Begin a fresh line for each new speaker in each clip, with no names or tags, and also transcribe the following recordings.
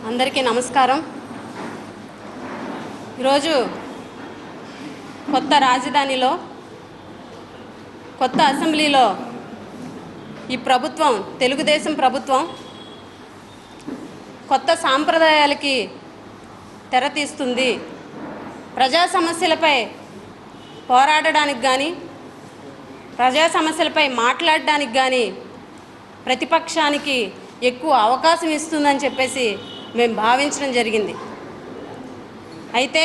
అందరికీ నమస్కారం. ఈరోజు కొత్త రాజధానిలో కొత్త అసెంబ్లీలో ఈ ప్రభుత్వం తెలుగుదేశం ప్రభుత్వం కొత్త సాంప్రదాయాలకి తెరతీస్తుంది. ప్రజా సమస్యలపై పోరాడడానికి కానీ ప్రజా సమస్యలపై మాట్లాడడానికి కానీ ప్రతిపక్షానికి ఎక్కువ అవకాశం ఇస్తుందని చెప్పేసి మేము భావించడం జరిగింది. అయితే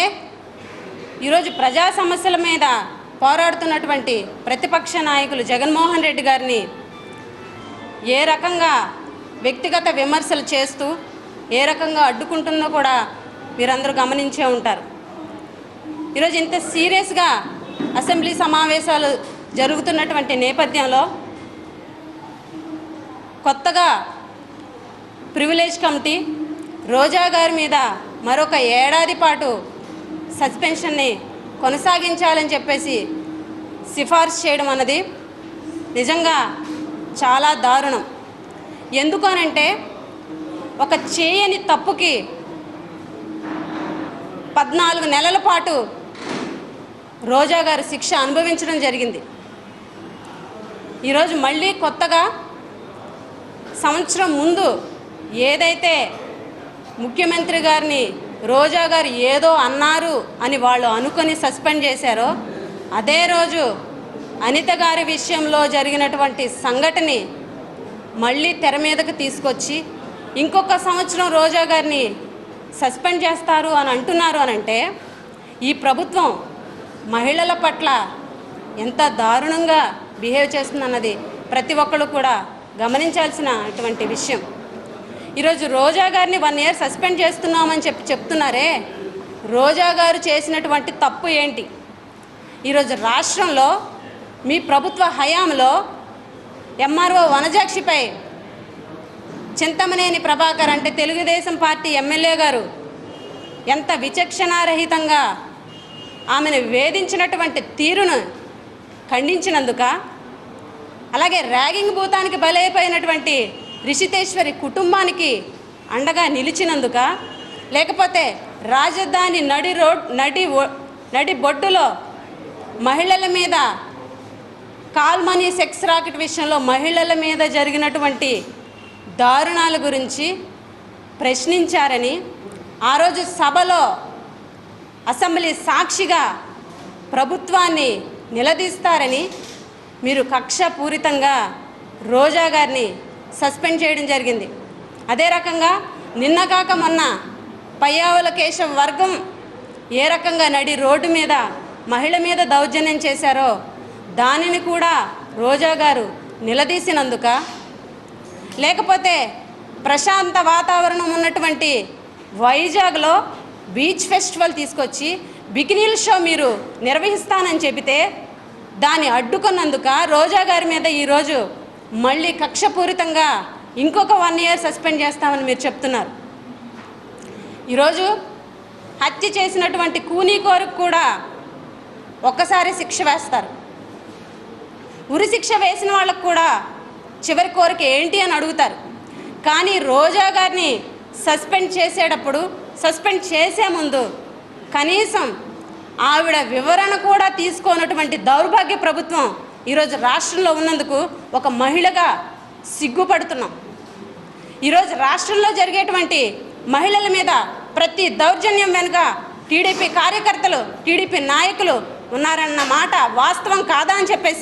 ఈరోజు ప్రజా సమస్యల మీద పోరాడుతున్నటువంటి ప్రతిపక్ష నాయకులు జగన్మోహన్ రెడ్డి గారిని ఏ రకంగా వ్యక్తిగత విమర్శలు చేస్తూ ఏ రకంగా అడ్డుకుంటుందో కూడా మీరందరూ గమనించే ఉంటారు. ఈరోజు ఇంత సీరియస్గా అసెంబ్లీ సమావేశాలు జరుగుతున్నటువంటి నేపథ్యంలో కొత్తగా ప్రివిలేజ్ కమిటీ రోజా గారి మీద మరొక ఏడాది పాటు సస్పెన్షన్ని కొనసాగించాలని చెప్పేసి సిఫార్సు చేయడం అన్నది నిజంగా చాలా దారుణం. ఎందుకనంటే ఒక చేయని తప్పుకి 14 నెలల పాటు రోజా గారు శిక్ష అనుభవించడం జరిగింది. ఈరోజు మళ్ళీ కొత్తగా సంవత్సరం ముందు ఏదైతే ముఖ్యమంత్రి గారిని రోజా గారు ఏదో అన్నారు అని వాళ్ళు అనుకొని సస్పెండ్ చేశారో అదే రోజు అనిత గారి విషయంలో జరిగినటువంటి సంఘటనని మళ్ళీ తెర మీదకు తీసుకొచ్చి ఇంకొక సంవత్సరం రోజా గారిని సస్పెండ్ చేస్తారు అని అంటున్నారు అనంటే ఈ ప్రభుత్వం మహిళల పట్ల ఎంత దారుణంగా బిహేవ్ చేస్తుందన్నది ప్రతి ఒక్కరు కూడా గమనించాల్సినటువంటి విషయం. ఈరోజు రోజా గారిని 1 ఇయర్ సస్పెండ్ చేస్తున్నామని చెప్తున్నారే, రోజా గారు చేసినటువంటి తప్పు ఏంటి? ఈరోజు రాష్ట్రంలో మీ ప్రభుత్వ హయాంలో ఎంఆర్ఓ వనజాక్షిపై చింతమనేని ప్రభాకర్ అంటే తెలుగుదేశం పార్టీ ఎమ్మెల్యే గారు ఎంత విచక్షణారహితంగా ఆమెను వేధించినటువంటి తీరును ఖండించినందుక, అలాగే ర్యాగింగ్ భూతానికి బలైపోయినటువంటి రిషితేశ్వరి కుటుంబానికి అండగా నిలిచినందుక, లేకపోతే రాజధాని నడి బొడ్డులో మహిళల మీద కాల్మనీ సెక్స్ రాకెట్ విషయంలో మహిళల మీద జరిగినటువంటి దారుణాల గురించి ప్రశ్నించారని ఆ రోజు సభలో అసెంబ్లీ సాక్షిగా ప్రభుత్వాన్ని నిలదీస్తారని మీరు కక్షపూరితంగా రోజా గారిని సస్పెండ్ చేయడం జరిగింది. అదే రకంగా నిన్న కాక మొన్న పయ్యావుల కేశవ్ వర్గం ఏ రకంగా నడి రోడ్డు మీద మహిళ మీద దౌర్జన్యం చేశారో దానిని కూడా రోజా గారు నిలదీసినందుక, లేకపోతే ప్రశాంత వాతావరణం ఉన్నటువంటి వైజాగ్లో బీచ్ ఫెస్టివల్ తీసుకొచ్చి బికినీల షో మీరు నిర్వహిస్తానని చెబితే దాన్ని అడ్డుకున్నందుక రోజా గారి మీద ఈరోజు మళ్ళీ కక్షపూరితంగా ఇంకొక 1 ఇయర్ సస్పెండ్ చేస్తామని మీరు చెప్తున్నారు. ఈరోజు హత్య చేసినటువంటి కూనీకోరుకు కూడా ఒక్కసారి శిక్ష వేస్తారు. ఉరి శిక్ష వేసిన వాళ్ళకు కూడా చివరి కోరిక ఏంటి అని అడుగుతారు. కానీ రోజా గారిని సస్పెండ్ చేసే ముందు కనీసం ఆవిడ వివరణ కూడా తీసుకోనటువంటి దౌర్భాగ్య ప్రభుత్వం ఈరోజు రాష్ట్రంలో ఉన్నందుకు ఒక మహిళగా సిగ్గుపడుతున్నాం. ఈరోజు రాష్ట్రంలో జరిగేటువంటి మహిళల మీద ప్రతి దౌర్జన్యం వెనుక టీడీపీ కార్యకర్తలు టీడీపీ నాయకులు ఉన్నారన్న మాట వాస్తవం కాదా అని చెప్పేసి